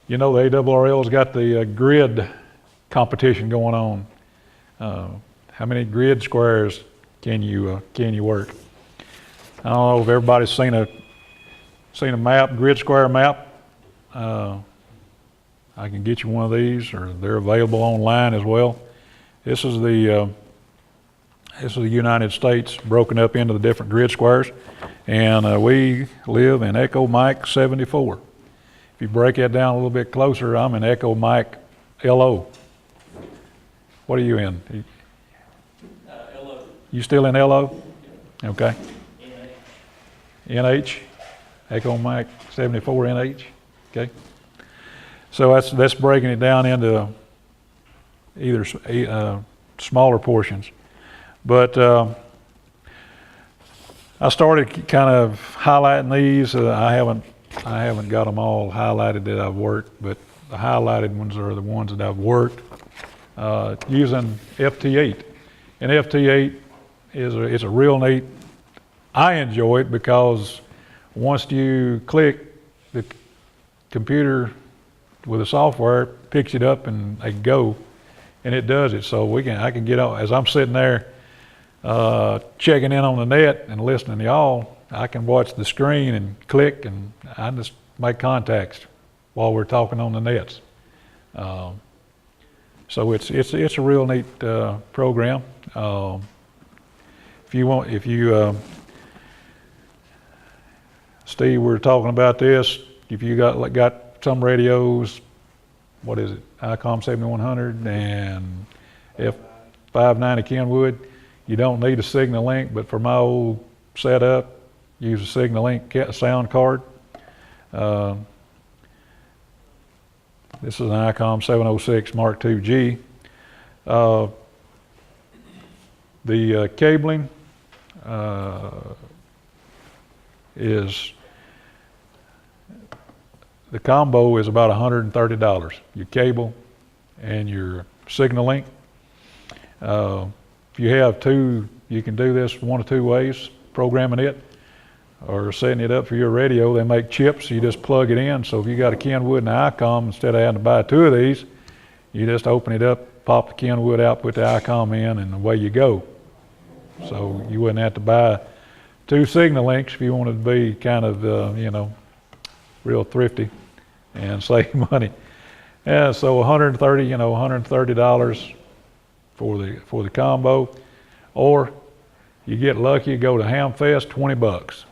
You know, the ARRL's got the grid competition going on. How many grid squares can you work? I don't know if everybody's seen a map, grid square map. I can get you one of these, or they're available online as well. This is the United States broken up into the different grid squares, and we live in Echo Mike 74. If you break that down a little bit closer, I'm in Echo Mike LO. What are you in? LO. You still in LO? Okay. NH. Echo Mike 74 NH. Okay. So that's breaking it down into either smaller portions. But I started kind of highlighting these. I haven't got them all highlighted that I've worked, but the highlighted ones are the ones that I've worked using FT8. And FT8 it's a real neat. I enjoy it because once you click, the computer with the software picks it up and they go, and it does it. So I can get out as I'm sitting there checking in on the net and listening to y'all. I can watch the screen and click, and I just make contacts while we're talking on the nets. So it's a real neat program. Steve, we're talking about this. If you got some radios, what is it? ICOM 7100 and F590 Kenwood. You don't need a signal link, but for my old setup, use a signal link sound card. This is an ICOM 706 Mark II-G. The cabling the combo is about $130. Your cable and your signal link. If you have two, you can do this one of two ways, programming it or setting it up for your radio. They make chips, you just plug it in. So if you got a Kenwood and an ICOM, instead of having to buy two of these, you just open it up, pop the Kenwood out, put the ICOM in, and away you go. So you wouldn't have to buy two signal links if you wanted to be kind of, real thrifty and save money. Yeah, so $130 for the combo, or you get lucky, go to Hamfest, $20.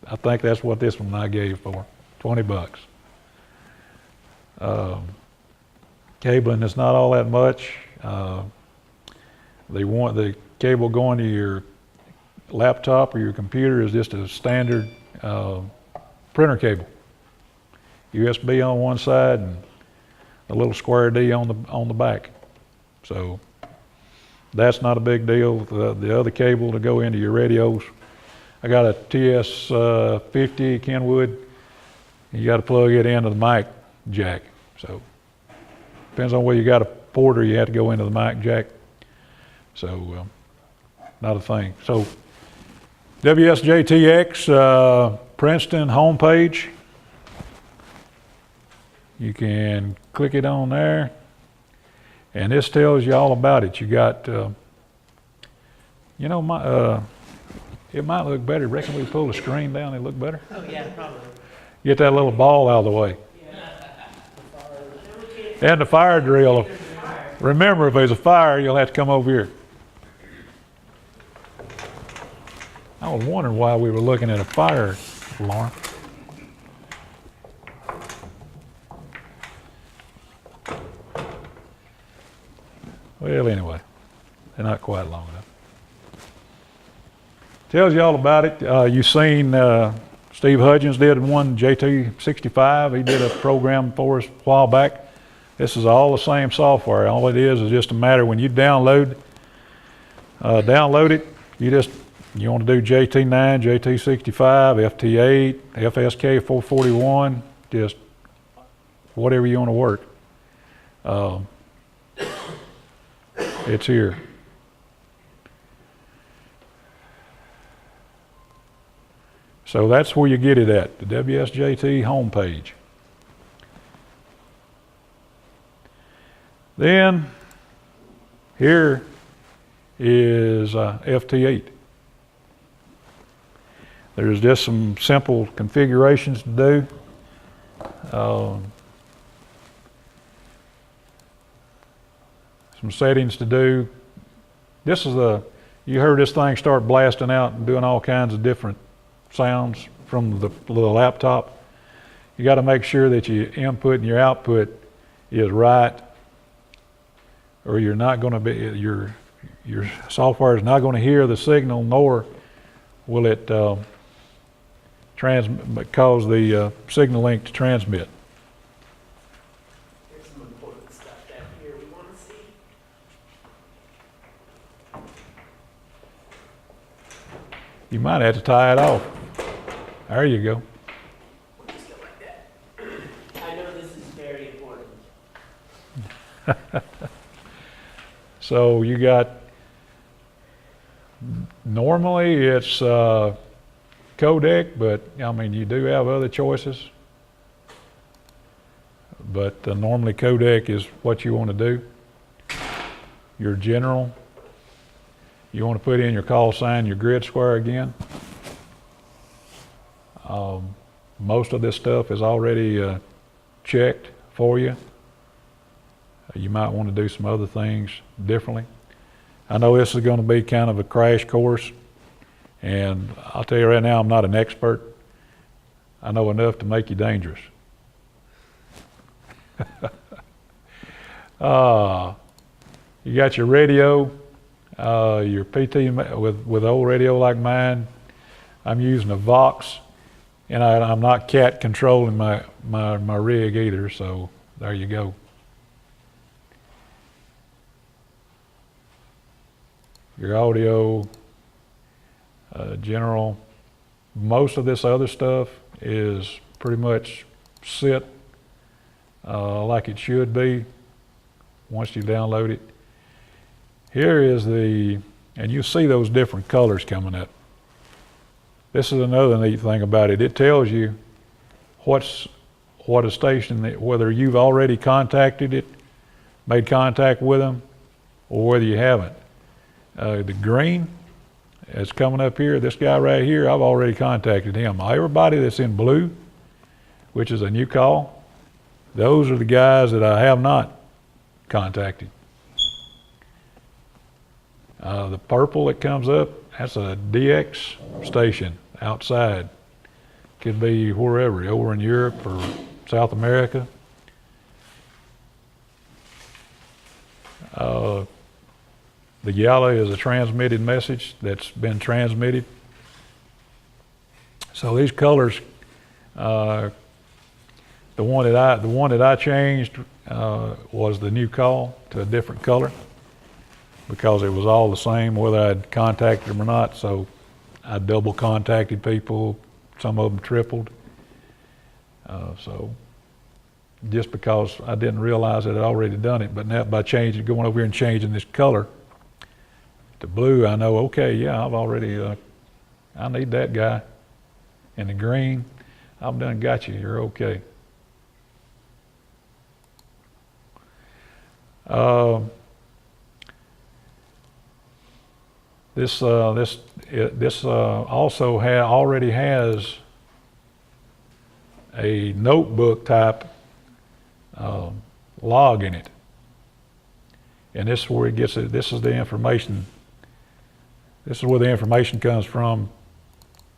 I think that's what this one I gave for, $20. Cabling is not all that much. They want the cable going to your laptop or your computer is just a standard printer cable. USB on one side and a little square D on the back. So that's not a big deal. The other cable to go into your radios, I got a TS50 Kenwood. You got to plug it into the mic jack. So depends on where you got a port or you have to go into the mic jack. So not a thing. So WSJTX Princeton homepage. You can click it on there, and this tells you all about it. You got, it might look better. Reckon we pull the screen down, it look better? Oh yeah, probably. Get that little ball out of the way. Yeah. And the fire drill. Remember, if there's a fire, you'll have to come over here. I was wondering why we were looking at a fire alarm. Well, anyway, they're not quite long enough. Tells you all about it. You've seen Steve Hudgens did one, JT65. He did a program for us a while back. This is all the same software. All it is just a matter when you download it, you want to do JT9, JT65, FT8, FSK 441, just whatever you want to work. It's here. So that's where you get it at, the WSJT homepage. Then here is FT8. There's just some simple configurations to do. Some settings to do. This is you heard this thing start blasting out and doing all kinds of different sounds from the little laptop. You got to make sure that your input and your output is right, or you're not going to be, your software is not going to hear the signal, nor will it cause the signal link to transmit. Here's some important stuff down here we want to see. You might have to tie it off. There you go. We'll just go like that. I know this is very important. So you got, normally it's codec, but I mean you do have other choices. But normally codec is what you want to do. Your general, you want to put in your call sign, your grid square again. Most of this stuff is already checked for you. You might want to do some other things differently. I know this is going to be kind of a crash course, and I'll tell you right now, I'm not an expert. I know enough to make you dangerous. You got your radio, your PT with old radio like mine. I'm using a Vox, and I'm not cat controlling my rig either, so there you go. Your audio, general, most of this other stuff is pretty much set like it should be once you download it. Here is and you see those different colors coming up. This is another neat thing about it. It tells you what a station, whether you've already contacted it, made contact with them, or whether you haven't. The green is coming up here. This guy right here, I've already contacted him. Everybody that's in blue, which is a new call, those are the guys that I have not contacted. The purple that comes up, that's a DX station outside. Could be wherever, over in Europe or South America. The yellow is a transmitted message that's been transmitted. So these colors, the one that I changed was the new call to a different color, because it was all the same whether I'd contacted them or not. So I double contacted people, some of them tripled. So just because I didn't realize that I'd already done it, but now by going over here and changing this color to blue, I know, okay, yeah, I've already, I need that guy. And the green, I've done got you, you're okay. This also already has a notebook type log in it, and this is where it gets it. This is the information. This is where the information comes from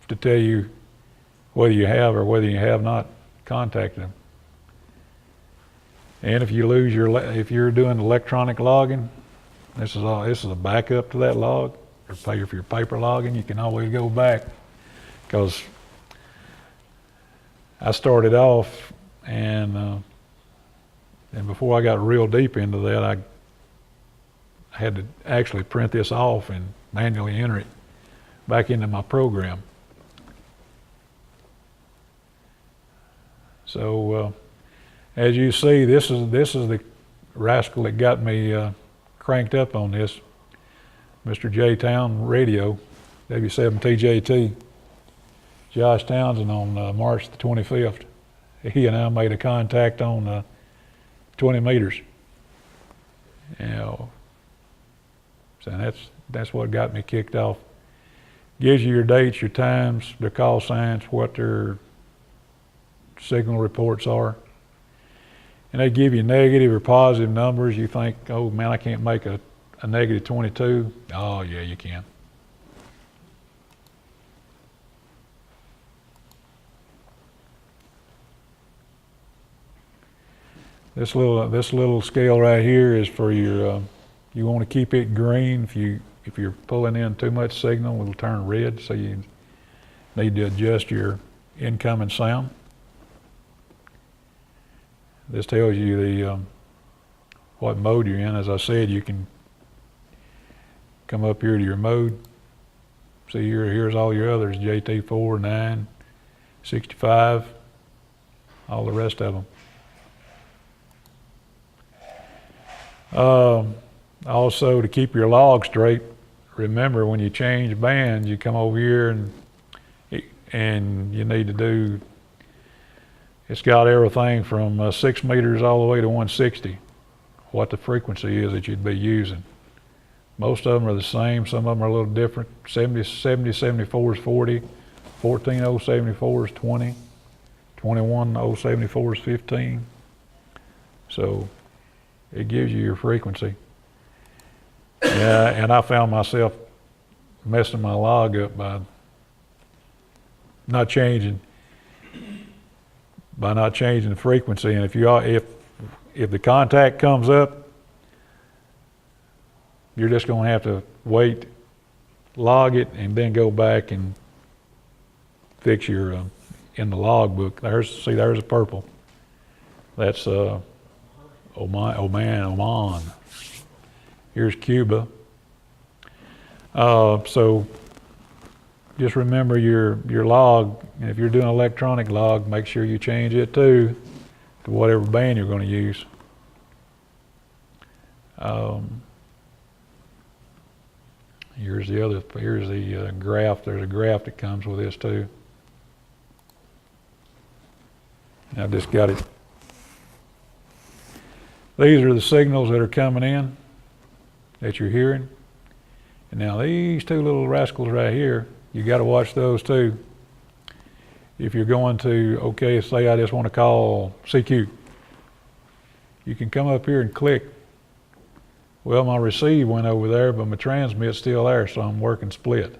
to tell you whether you have or whether you have not contacted them. And if you lose if you're doing electronic logging, this is a backup to that log. Or pay for your paper logging, you can always go back, because I started off and before I got real deep into that, I had to actually print this off and manually enter it back into my program. So as you see, this is the rascal that got me cranked up on this. Mr. J Town Radio, W7TJT, Josh Townsend on March the 25th. He and I made a contact on 20 meters. You know, so that's what got me kicked off. Gives you your dates, your times, their call signs, what their signal reports are. And they give you negative or positive numbers. You think, oh man, I can't make a negative 22. Oh yeah, you can. This little scale right here is for your, you want to keep it green. If you're pulling in too much signal, it'll turn red, so you need to adjust your incoming sound. This tells you the what mode you're in. As I said, you can come up here to your mode. See here's all your others, JT4, 9, 65, all the rest of them. Also, to keep your log straight, remember when you change bands, you come over here and you need to do, it's got everything from 6 meters all the way to 160, what the frequency is that you'd be using. Most of them are the same, some of them are a little different. 7074 is 40, 14074 is 20, 21074 is 15. So it gives you your frequency. Yeah, and I found myself messing my log up by not changing the frequency. And if the contact comes up, you're just going to have to wait, log it, and then go back and fix your in the log book. There's a purple. That's Oman. Here's Cuba. So just remember your log, and if you're doing electronic log, make sure you change it to whatever band you're going to use. Here's the graph. There's a graph that comes with this too. And I've just got it. These are the signals that are coming in that you're hearing. And now these two little rascals right here, you got to watch those too. If you're going to, okay, say I just want to call CQ. You can come up here and click. Well, my receive went over there, but my transmit's still there, so I'm working split.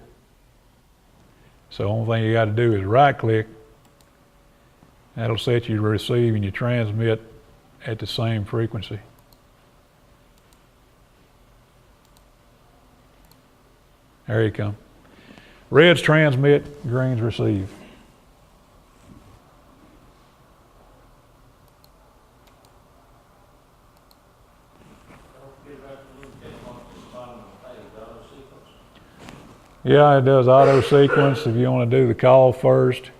So the only thing you got to do is right click. That'll set you to receive and you transmit at the same frequency. There you come. Red's transmit, green's receive. Yeah, it does auto sequence if you want to do the call first.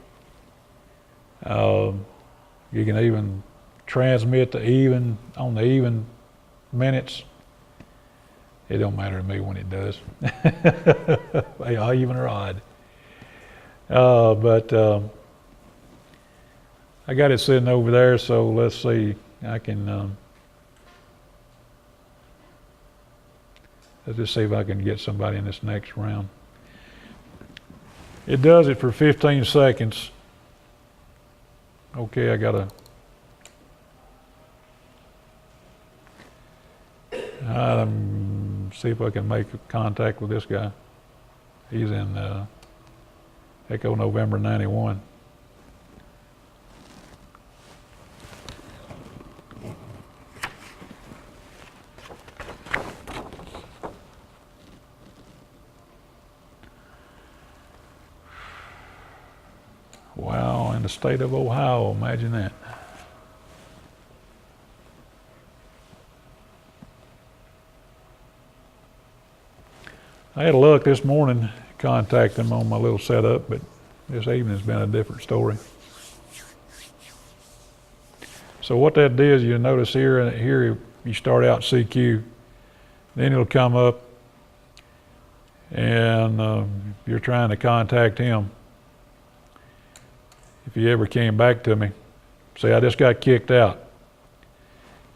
You can even transmit the even on the even minutes. It don't matter to me when it does. Even or odd. But I got it sitting over there, so let's see. I can let's just see if I can get somebody in this next round. It does it for 15 seconds. Okay, I gotta see if I can make contact with this guy. He's in Echo November 91. Wow, in the state of Ohio, imagine that. I had a look this morning, contact them on my little setup, but this evening's been a different story. So what that does, you notice here you start out CQ, then it'll come up and you're trying to contact him. If he ever came back to me, say I just got kicked out.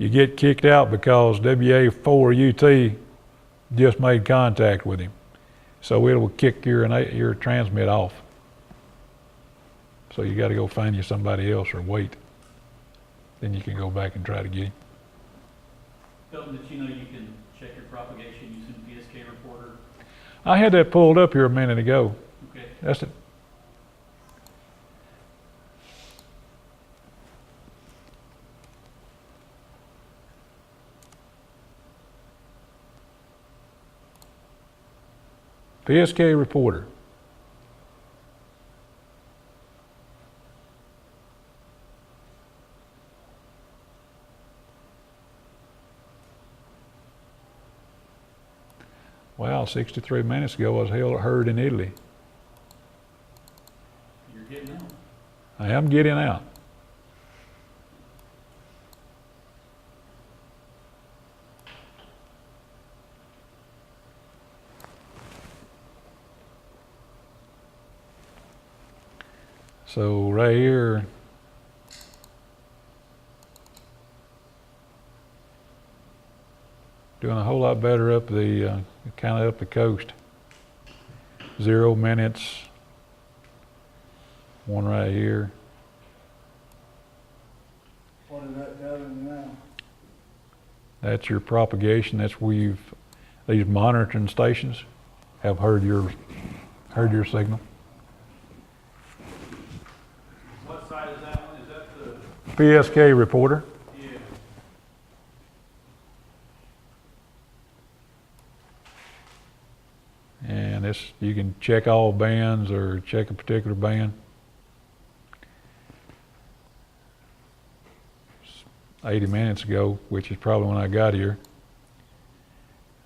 You get kicked out because WA4UT just made contact with him. So it will kick your transmit off. So you got to go find you somebody else or wait. Then you can go back and try to get him. Felton, did you know you can check your propagation using PSK reporter? I had that pulled up here a minute ago. Okay. That's it. PSK reporter. Wow, 63 minutes ago I was heard in Italy. You're getting out. I am getting out. So right here, doing a whole lot better up the kind of up the coast. 0 minutes. One right here. What is that gathering now? That's your propagation. That's where these monitoring stations have heard your signal. What side is that one? Is that the? PSK reporter. Yeah. And this, you can check all bands or check a particular band. It's 80 minutes ago, which is probably when I got here.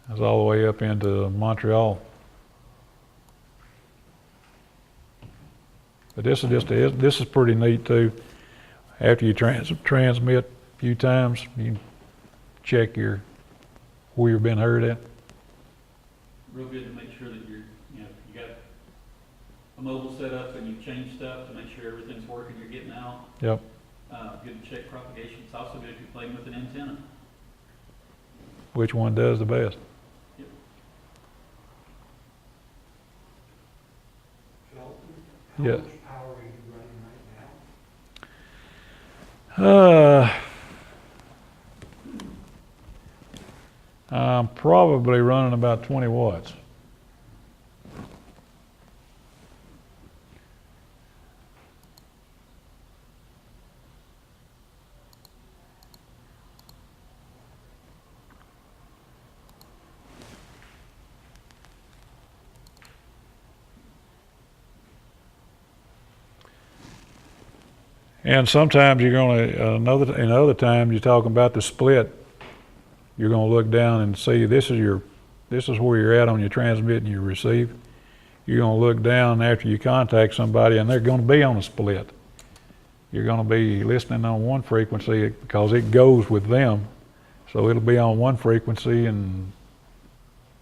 I was all the way up into Montreal. But this is pretty neat too. After you transmit a few times, you can check where you've been heard at. Real good to make sure that you got a mobile set up and you've changed stuff to make sure everything's working, you're getting out. Yep. Good to check propagation. It's also good if you're playing with an antenna. Which one does the best? Yep. Felton, Yeah. how much power are you running right now? I'm probably running about 20 watts. And sometimes you're going to, in other times you're talking about the split. You're going to look down and see this is where you're at on your transmit and your receive. You're going to look down after you contact somebody and they're going to be on a split. You're going to be listening on one frequency because it goes with them. So it'll be on one frequency and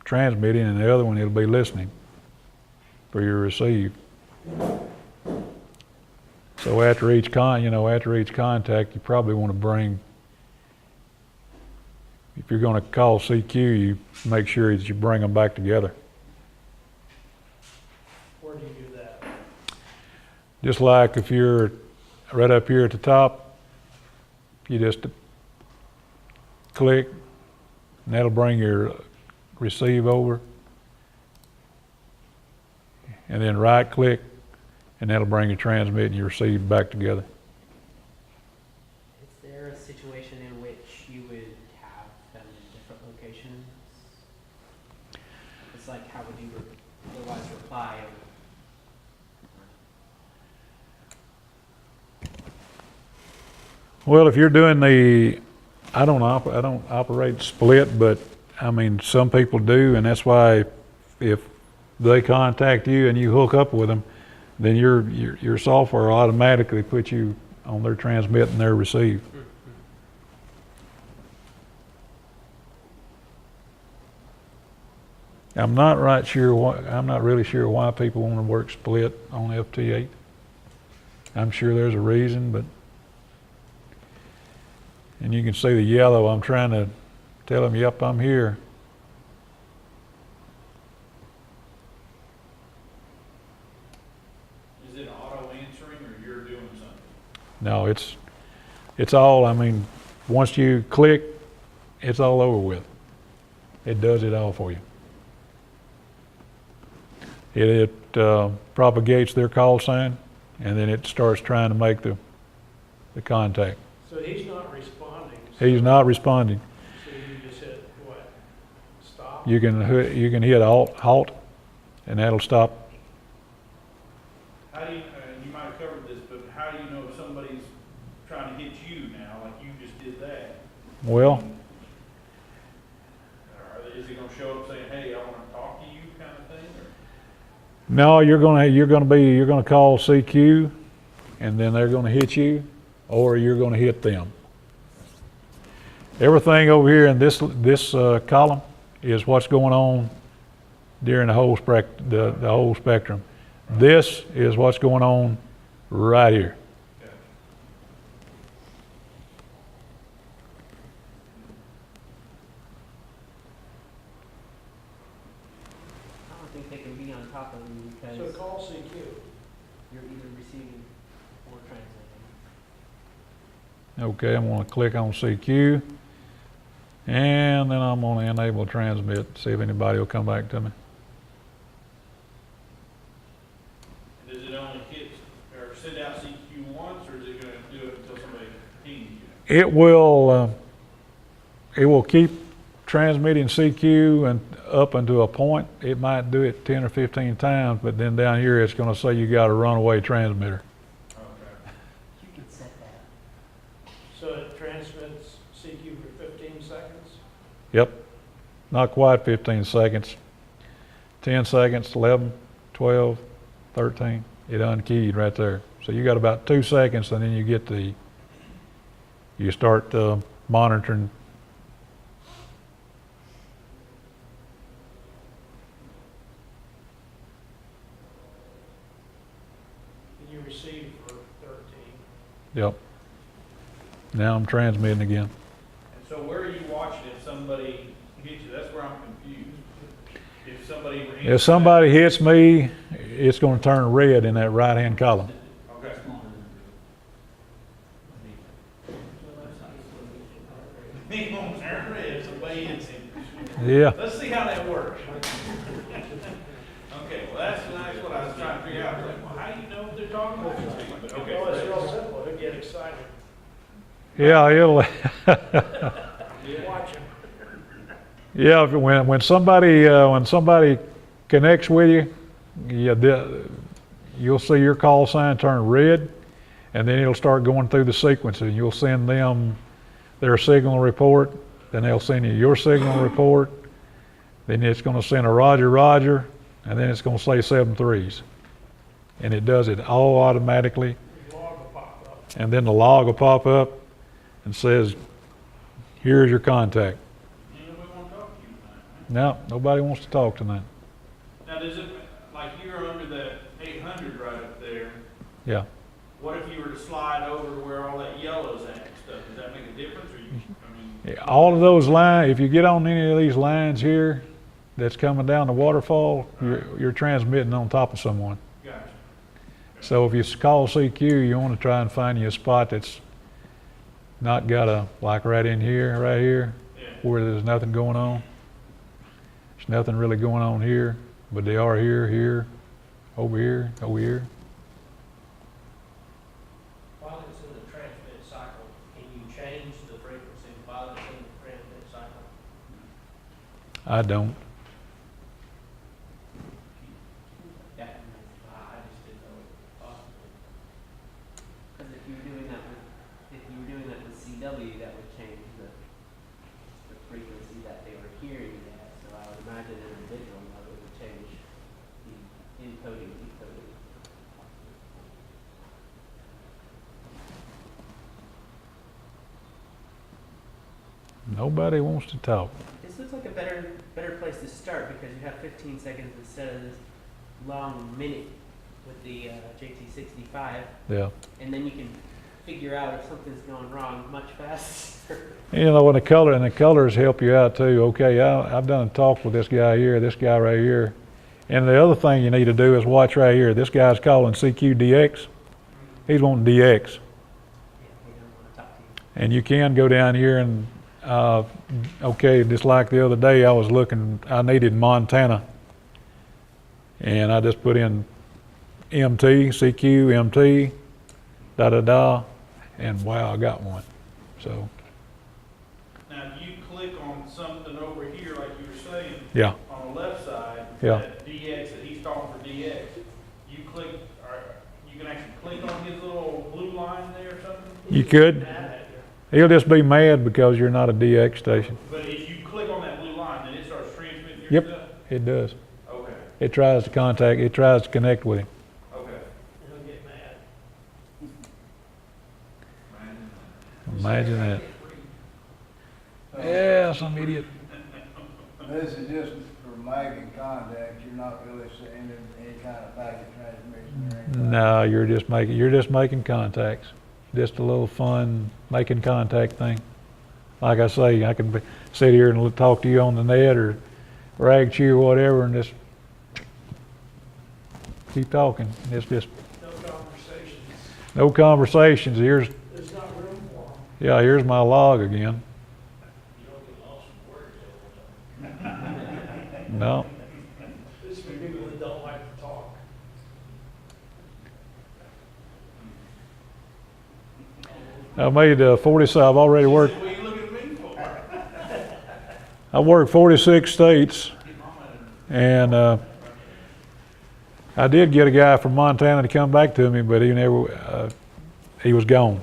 transmitting, and the other one it'll be listening for your receive. So after each contact, you probably want to bring, if you're going to call CQ, you make sure that you bring them back together. Where do you do that? Just like if you're right up here at the top, you just click, and that'll bring your receive over. And then right click, and that'll bring your transmit and your receive back together. Is there a situation in which you would have them in different locations? It's like, how would you otherwise reply? Well, if you're doing I don't operate split, but I mean some people do, and that's why if they contact you and you hook up with them, then your software automatically puts you on their transmit and their receive. I'm not really sure why people want to work split on FT8. I'm sure there's a reason, but And you can see the yellow. I'm trying to tell him, yep, I'm here. Is it auto answering or you're doing something? No, it's all, I mean, once you click, it's all over with. It does it all for you. It propagates their call sign, and then it starts trying to make the contact. So he's not responding. He's not responding. So you just hit what? Stop? You can hit halt, and that'll stop. How do you, you might have covered this, but how do you know if somebody's trying to hit you now, like you just did that? Well, Or is it gonna show up saying, hey, I wanna talk to you kind of thing, or? no, you're gonna call CQ, and then they're gonna hit you, or you're gonna hit them. Everything over here in this column is what's going on during the whole spectrum. This is what's going on right here. I don't think they can be on top of them So because call CQ. you're either receiving or transmitting. Okay, I'm gonna click on CQ, and then I'm gonna enable transmit, see if anybody will come back to me. Does it only hit or send out CQ once, or is it gonna do it until somebody pings you? It will keep transmitting CQ and up until a point. It might do it 10 or 15 times, but then down here it's gonna say you got a runaway transmitter. Okay. You can set that. So it transmits CQ for 15 seconds? Yep, not quite 15 seconds. 10 seconds, 11, 12, 13. It unkeyed right there. So you got about 2 seconds, and then you start monitoring. And you receive for 13. Yep. Now I'm transmitting again. And so where are you watching if somebody hits you? That's where I'm confused. If somebody. If somebody hits me, it's going to turn red in that right-hand column. Okay. He won't turn red, somebody hits him. Yeah. Let's see how that works. Okay, well, that's what I was trying to figure out. I was like, well, how do you know if they're talking about you? But okay. Well, it's real simple. They get excited. Yeah, it'll. Watch him. Yeah, when somebody connects with you, you'll see your call sign turn red, and then it'll start going through the sequence, and you'll send them their signal report, then they'll send you your signal report, then it's going to send a Roger, Roger, and then it's going to say 7-3s. And it does it all automatically, The log will pop up. and then the log will pop up and says, here's your contact. Nobody want to talk to you tonight, No, nobody wants to talk tonight. right? Now, does it, like you're under that 800 right up there, Yeah. what if you were to slide over to where all that yellow's at and stuff? Does that make a difference, or you, I mean? Yeah, all of those lines, if you get on any of these lines here that's coming down the waterfall, you're transmitting on top of someone. Gotcha. So if you call CQ, you want to try and find you a spot that's not got like right in here, right here, Yeah. where there's nothing going on. There's nothing really going on here, but they are here, here, over here, over here. While it's in the transmit cycle, can you change the frequency while it's in the transmit cycle? I don't. Yeah. I just didn't know it was possible. Because if you were doing that with CW, that would change the frequency that they were hearing it at. So I would imagine in a digital mode it would change the encoding, decoding. Nobody wants to talk. This looks like a better place to start because you have 15 seconds instead of this long minute with the JT65, Yeah. and then you can figure out if something's going wrong much faster. You know, and the colors help you out too. Okay, I've done a talk with this guy here, this guy right here. And the other thing you need to do is watch right here. This guy's calling CQDX. He's wanting DX. Yeah, they don't want to talk to you. And you can go down here and, okay, just like the other day, I needed Montana. And I just put in MT, CQ, MT, da-da-da, and wow, I got one. So, Now, if you click on something over here, like you were saying, yeah, on the left side, Yeah. that DX, that he's calling for DX, you click, or you can actually click on his little blue line there or something? you could. He'll just be mad because you're not a DX station. But if you click on that blue line, then it starts transmitting your Yep. stuff? It does. Okay, It tries to connect with him. okay. He'll get mad. Imagine that. Yeah, some idiot. This is just for making contact, you're not really sending any kind of packet transmission or anything. No, you're just making contacts. Just a little fun making contact thing. Like I say, I can sit here and talk to you on the net or rag to you or whatever and just keep talking. It's just No conversations. no conversations. There's not room for them. Here's my log again. You don't get lost in words over No. This is for people that don't like to talk. I made 47. I've already worked. What are you looking at me for? I worked 46 states, and I did get a guy from Montana to come back to me, but he was gone.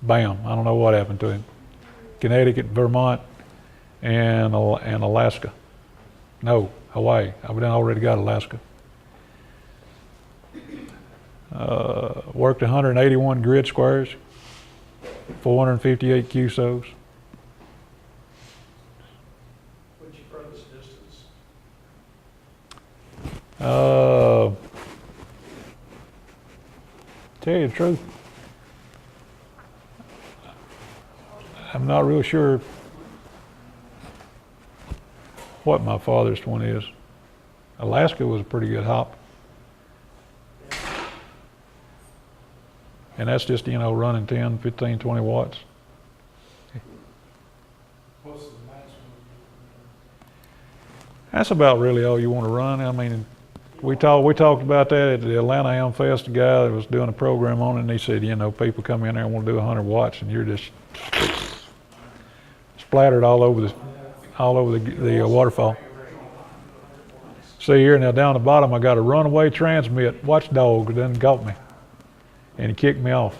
Bam! I don't know what happened to him. Connecticut, Vermont, and Alaska. No, Hawaii. I've already got Alaska. Worked 181 grid squares, 458 QSOs. What's your furthest distance? Tell you the truth, I'm not real sure what my farthest one is. Alaska was a pretty good hop. And that's just, running 10, 15, 20 watts. What's the maximum? That's about really all you want to run. I mean, we talked about that at the Atlanta Ham Fest. The guy that was doing a program on it, and he said, people come in there and want to do 100 watts, and you're just splattered all over the waterfall. See here, now down the bottom, I got a runaway transmit watchdog that done got me, and he kicked me off.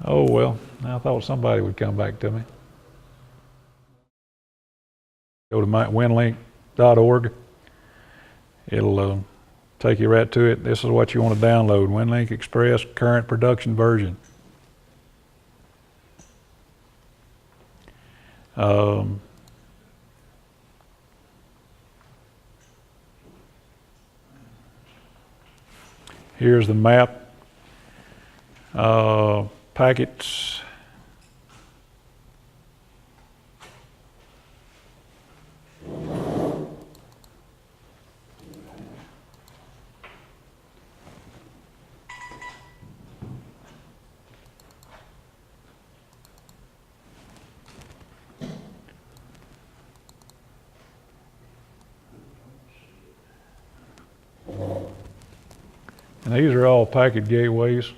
Oh well, I thought somebody would come back to me. Go to winlink.org. It'll take you right to it. This is what you want to download: WinLink Express current production version. Here's the map. Packets. And these are all packet gateways.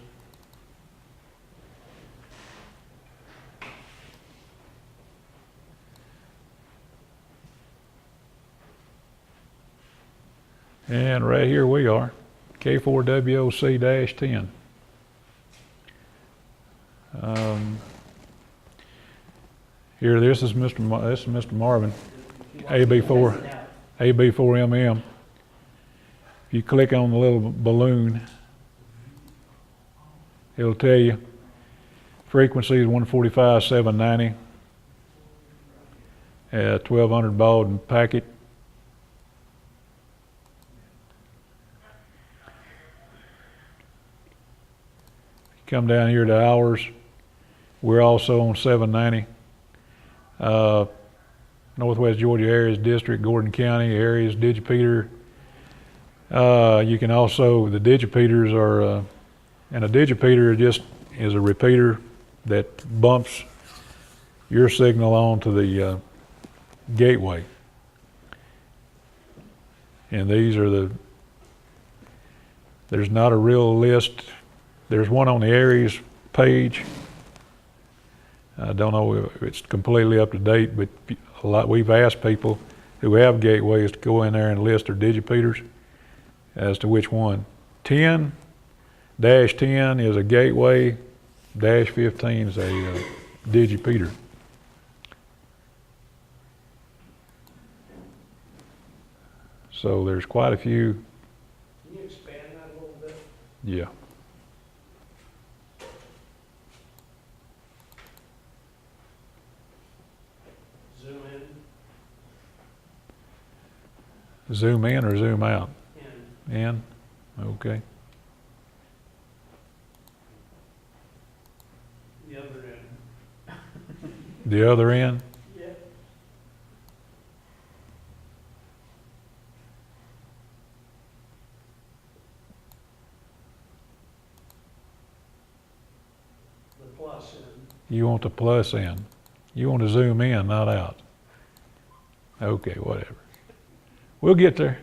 And right here we are, K4WOC-10. Here, this is Mr. Marvin, AB4MM. If you click on the little balloon, it'll tell you frequency is 145.790 at 1200 baud and packet. come down here to ours. We're also on 790. Northwest Georgia Areas District, Gordon County Areas Digipeater. You can also, the digipeters are, and a digipeater just is a repeater that bumps your signal onto the gateway. And these are there's not a real list. There's one on the Areas page. I don't know if it's completely up to date, but we've asked people who have gateways to go in there and list their digipeters as to which one. 10-10 is a gateway, -15 is a digipeater. So there's quite a few. Can you expand that a little bit? Yeah. Zoom in, Zoom in or zoom out? and In? Okay. the other end. The other end? Yeah. The plus end. You want the plus in. You want to zoom in, not out. Okay, whatever. We'll get there.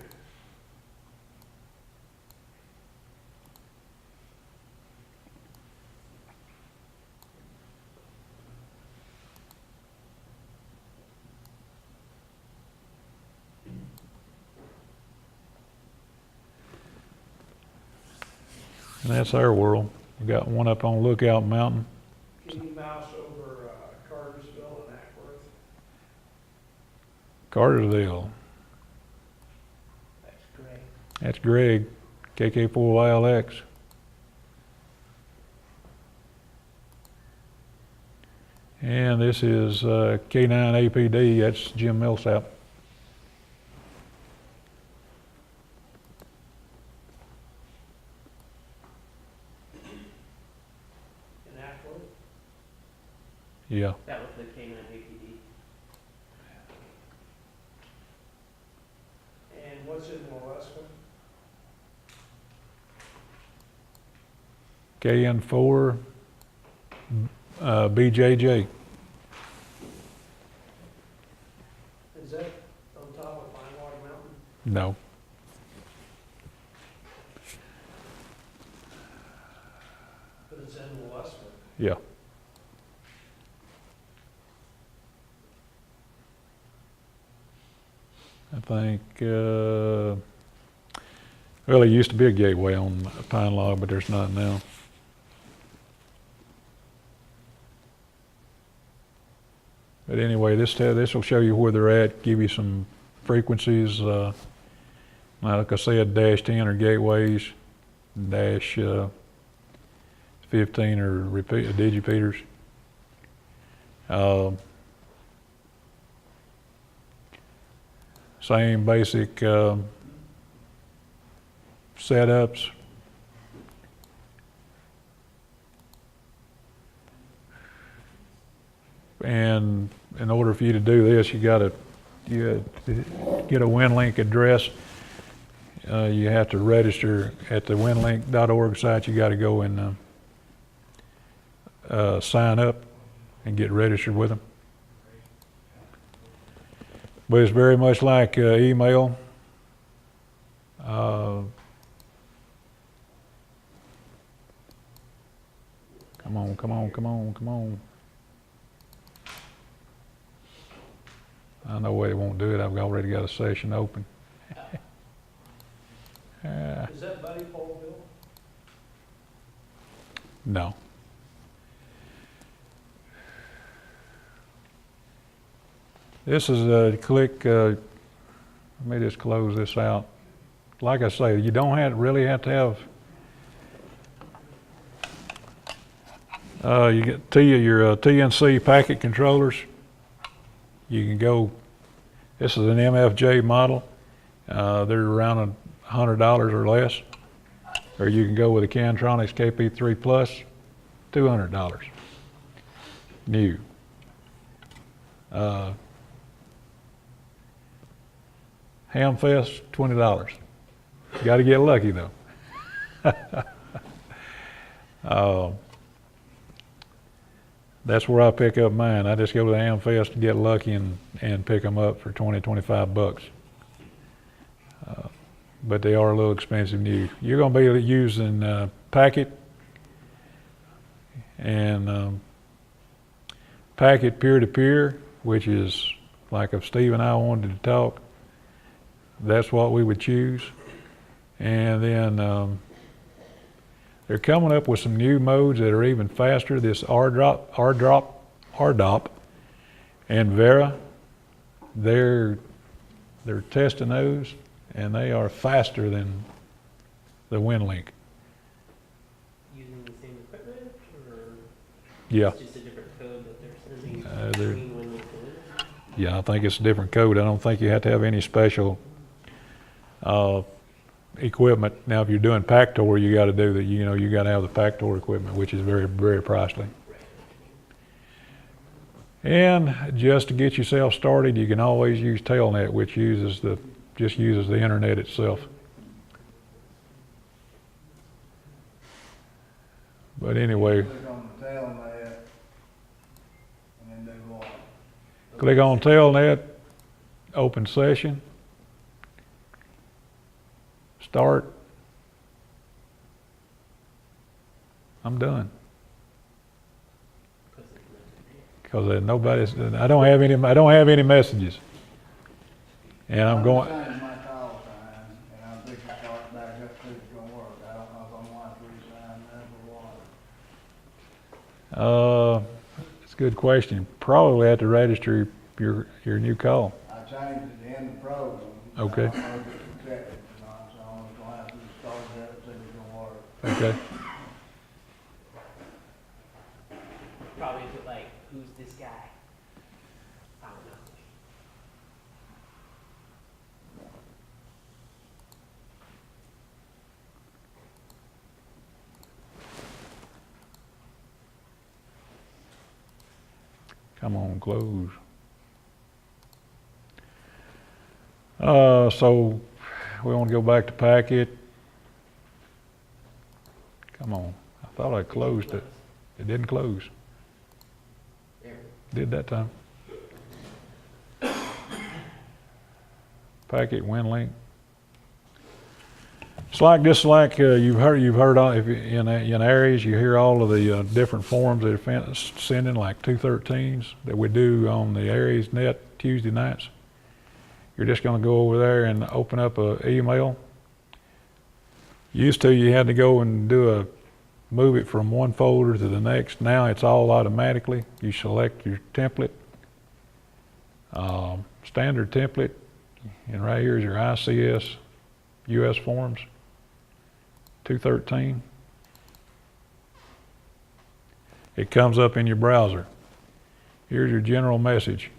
And that's our world. We got one up on Lookout Mountain. Can you mouse over Cartersville and Ackworth? Cartersville. That's great. That's Greg, KK4YLX. And this is K9 APD, that's Jim Millsap. In Ackworth? Yeah. That was the K9 APD. And what's in Moleskin? KN4 BJJ. Is that on top of Minewater Mountain? No. But it's in Moleskin. Yeah. I think, well, there used to be a gateway on Pine Log, but there's not now. But anyway, this will show you where they're at, give you some frequencies. Like I said, -10 are gateways, -15 are digipeters. Same basic setups. And in order for you to do this, you get a WinLink address. You have to register at the winlink.org site. You got to go and sign up and get registered with them. But it's very much like email. Come on, come on, come on, come on. I know why they won't do it. I've already got a session open. Is that Buddy Poleville? No. This is a click, let me just close this out. Like I say, you don't really have to have, you get your TNC packet controllers. You can go, this is an MFJ model. They're around $100 or less. Or you can go with a Cantronics KP3 Plus. $200. New. Hamfest, $20. Got to get lucky though. That's where I pick up mine. I just go to the Hamfest to get lucky and pick them up for 20, 25 bucks. But they are a little expensive new. You're going to be using Packet and Packet peer-to-peer, which is like if Steve and I wanted to talk, that's what we would choose. And then they're coming up with some new modes that are even faster. This RDOP, and Vera, they're testing those, and they are faster than the WinLink. Using the same equipment, or Yeah, it's just a different code that they're sending they're- between when we deliver? yeah, I think it's a different code. I don't think you have to have any special equipment. Now, if you're doing pack tour, you got to do that. You know, you got to have the pack tour equipment, which is very, very pricey. And just to get yourself started, you can always use Telnet, which just uses the internet itself. But anyway, Click on the Telnet, and then do what? click on Telnet, open session, start. I'm done. Because nobody's. I don't have any messages. And I'm going. Changing my call sign, and I'm thinking start back up, see if it's gonna work. I don't know if I'm going to resign that or what. It's a good question. Probably have to register your new call. I changed it in the program. Okay. I don't know if it's accepted or not, so I'm gonna have to start that, see if it's gonna work. Okay. Probably put like, who's this guy? I don't know. Come on, close. So we want to go back to Packet. Come on. I thought I closed it. It didn't close. There. Did that time. Packet WinLink. It's like just like you've heard all, if in areas you hear all of the different forms that are sending, like 213s that we do on the Aries net Tuesday nights. You're just going to go over there and open up an email. Used to you had to go and move it from one folder to the next. Now it's all automatically. You select your template, standard template, and right here is your ICS US forms, 213. It comes up in your browser. Here's your general message.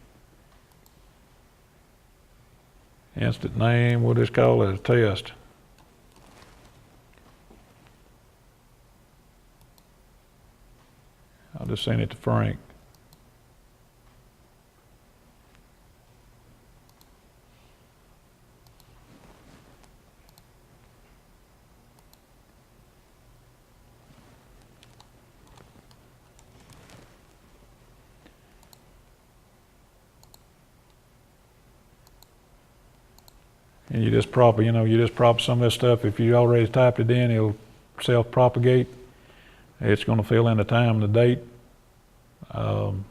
Instant name, we'll just call it a test. I'll just send it to Frank. And you just prop some of this stuff. If you already typed it in, it'll self-propagate. It's going to fill in the time and the date. And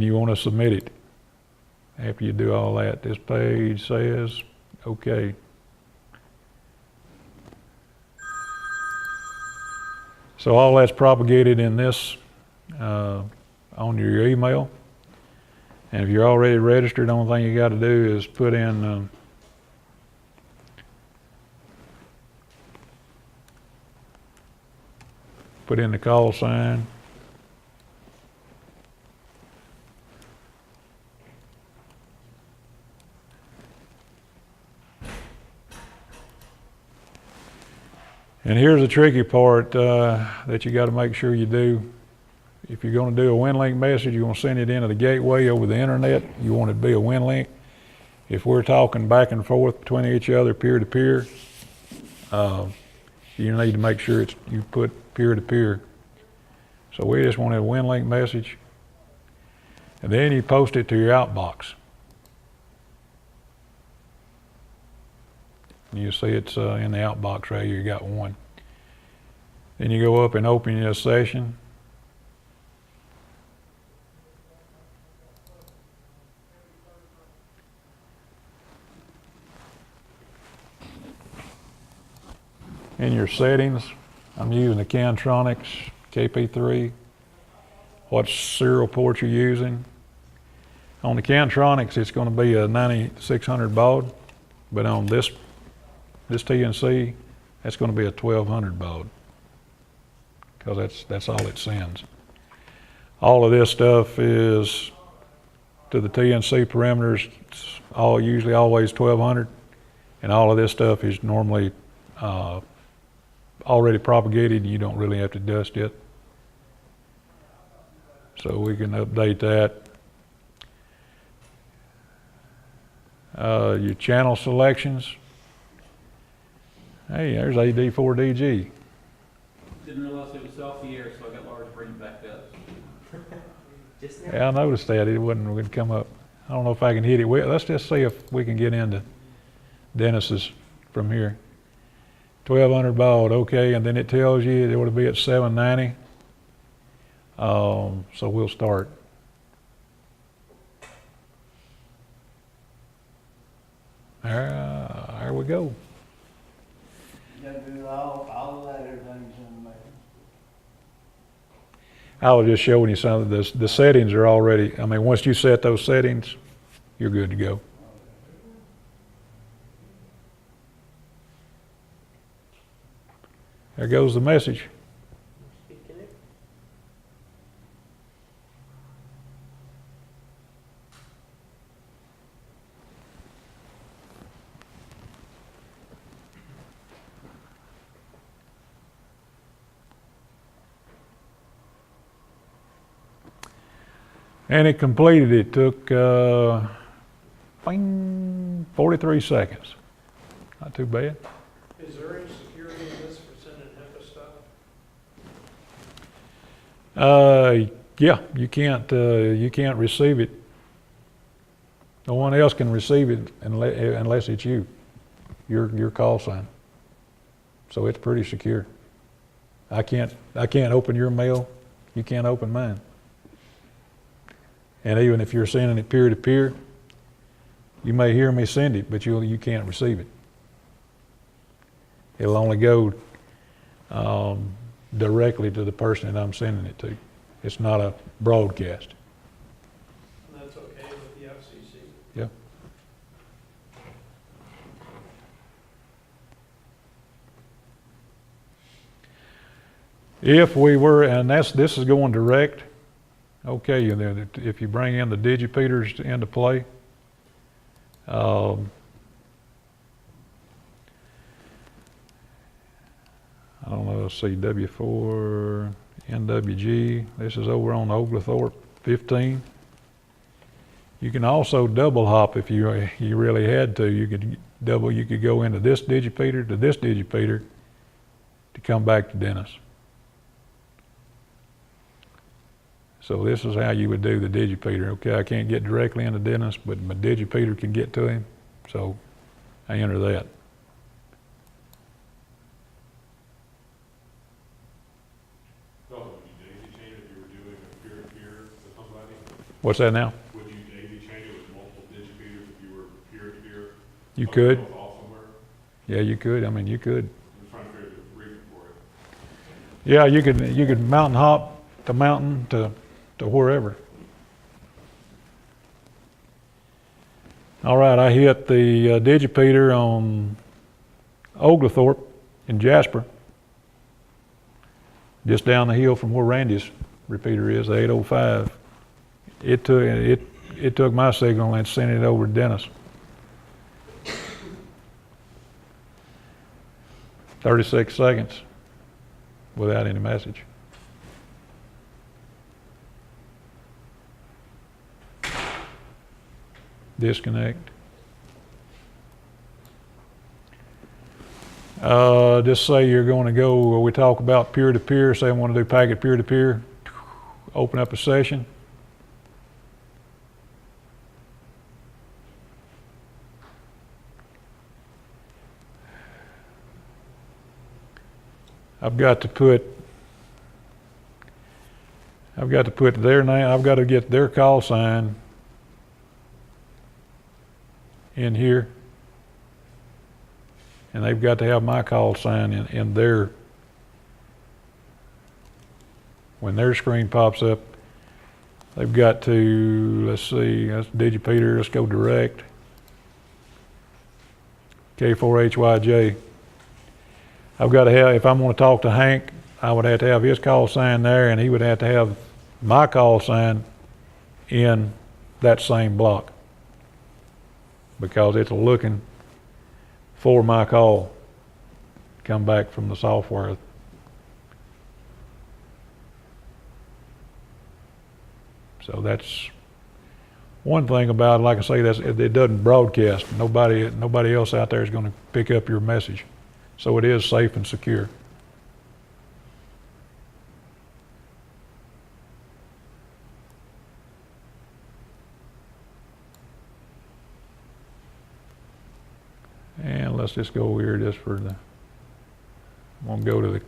you want to submit it. After you do all that, this page says, okay. So all that's propagated in this, on your email. And if you're already registered, the only thing you got to do is put in the call sign. And here's the tricky part that you got to make sure you do. If you're going to do a WinLink message, you want to send it into the gateway over the internet. You want it to be a WinLink. If we're talking back and forth between each other, peer to peer, you need to make sure you put peer to peer. So we just wanted a WinLink message, and then you post it to your outbox. You see it's in the outbox right here. You got one. Then you go up and open your session. In your settings, I'm using the Cantronics KP3. What serial port you're using. On the Cantronics, it's going to be a 9600 baud, but on this TNC, that's going to be a 1200 baud, because that's all it sends. All of this stuff is to the TNC parameters. It's usually always 1200, and all of this stuff is normally already propagated. You don't really have to dust it. So we can update that. Your channel selections. Hey, there's AD4DG. Didn't realize it was off the air, so I got Laura to bring it back up. Just now? Yeah, I noticed that. It wouldn't come up. I don't know if I can hit it. Let's just see if we can get into Dennis's from here. 1200 baud, okay, and then it tells you it would be at 790. So we'll start. There we go. You gotta do all of that, everything's in the mail. I was just showing you some of this. The settings are already, I mean, once you set those settings, you're good to go. There goes the message. Speaking it. And it completed. It took 43 seconds. Not too bad. Is there any security in this for sending HIPAA stuff? Yeah, you can't receive it. No one else can receive it unless it's you, your call sign. So it's pretty secure. I can't open your mail. You can't open mine. And even if you're sending it peer to peer, you may hear me send it, but you can't receive it. It'll only go directly to the person that I'm sending it to. It's not a broadcast. And that's okay with the FCC? Yeah. If we were, and this is going direct, okay, if you bring in the digipeaters into play, I don't know, let's see, W4, NWG, this is over on Oglethorpe 15. You can also double hop if you really had to. You could go into this digipeater to this digipeater to come back to Dennis. So this is how you would do the digipeater. Okay, I can't get directly into Dennis, but my digipeater can get to him, so I enter that. What's that now? Would you daisy chain it with multiple digipeters if you were peer-to-peer? You could. Off somewhere? Yeah, you could. I mean, you could. I'm trying to figure out the reason for it. Yeah, you could mountain hop to mountain to wherever. All right, I hit the digipeater on Oglethorpe in Jasper, just down the hill from where Randy's repeater is, the 805. It took my signal and sent it over to Dennis. 36 seconds without any message. Disconnect. Just say you're going to go, we talk about peer-to-peer, say I want to do packet peer-to-peer, open up a session. I've got to put their name, I've got to get their call sign in here. And they've got to have my call sign in their, when their screen pops up, they've got to, let's see, that's Digipeater, let's go direct. K4HYJ. I've got to have, if I'm going to talk to Hank, I would have to have his call sign there, and he would have to have my call sign in that same block, because it's looking for my call come back from the software. So that's one thing about it. Like I say, it doesn't broadcast. Nobody else out there is going to pick up your message. So it is safe and secure. And let's just go over here just for the, I'm going to go to the,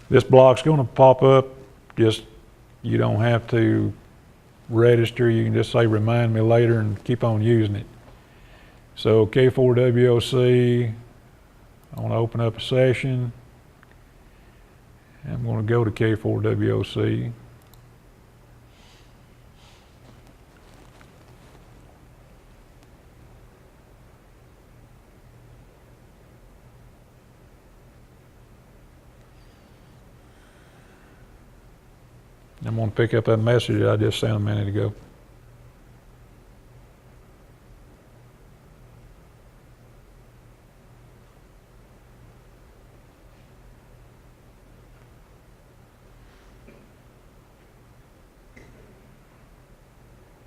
this block's going to pop up. Just, you don't have to register. You can just say remind me later and keep on using it. So K4WOC, I want to open up a session. I'm going to go to K4WOC. I'm going to pick up that message that I just sent a minute ago.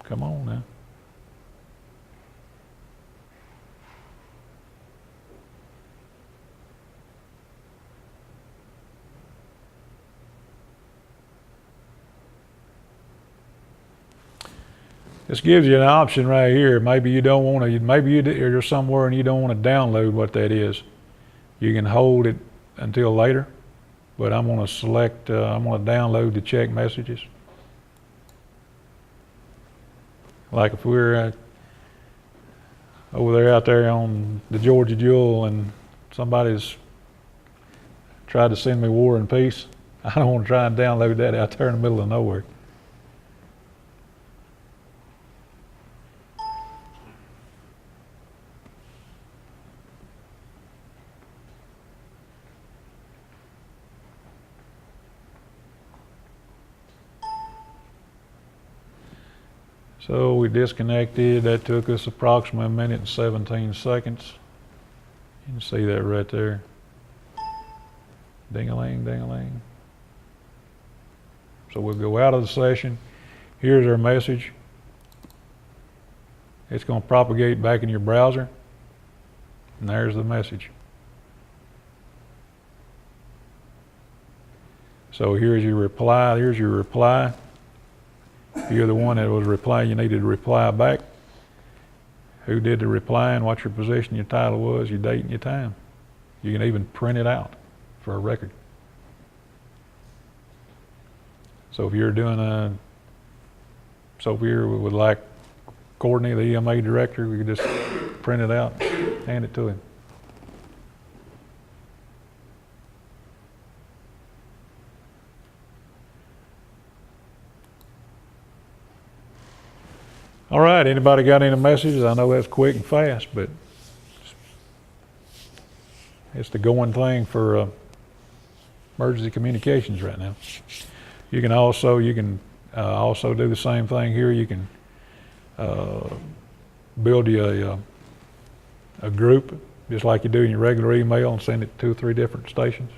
Come on now. This gives you an option right here. Maybe you don't want to, maybe you're somewhere and you don't want to download what that is. You can hold it until later, but I'm going to select, I'm going to download the check messages. Like if we're over there out there on the Georgia Jewel and somebody's tried to send me War and Peace, I don't want to try and download that out there in the middle of nowhere. So we disconnected. That took us approximately 1 minute and 17 seconds. You can see that right there. Ding-a-ling, ding-a-ling. So we'll go out of the session. Here's our message. It's going to propagate back in your browser. And there's the message. So here's your reply. Here's your reply. If you're the one that was replying, you needed to reply back. Who did the replying, what your position, your title was, your date and your time. You can even print it out for a record. So if you're doing so if you're with like Courtney, the EMA director, we could just print it out, hand it to him. All right, anybody got any messages? I know that's quick and fast, but it's the going thing for emergency communications right now. You can also do the same thing here. You can build you a group, just like you do in your regular email, and send it to 2 or 3 different stations?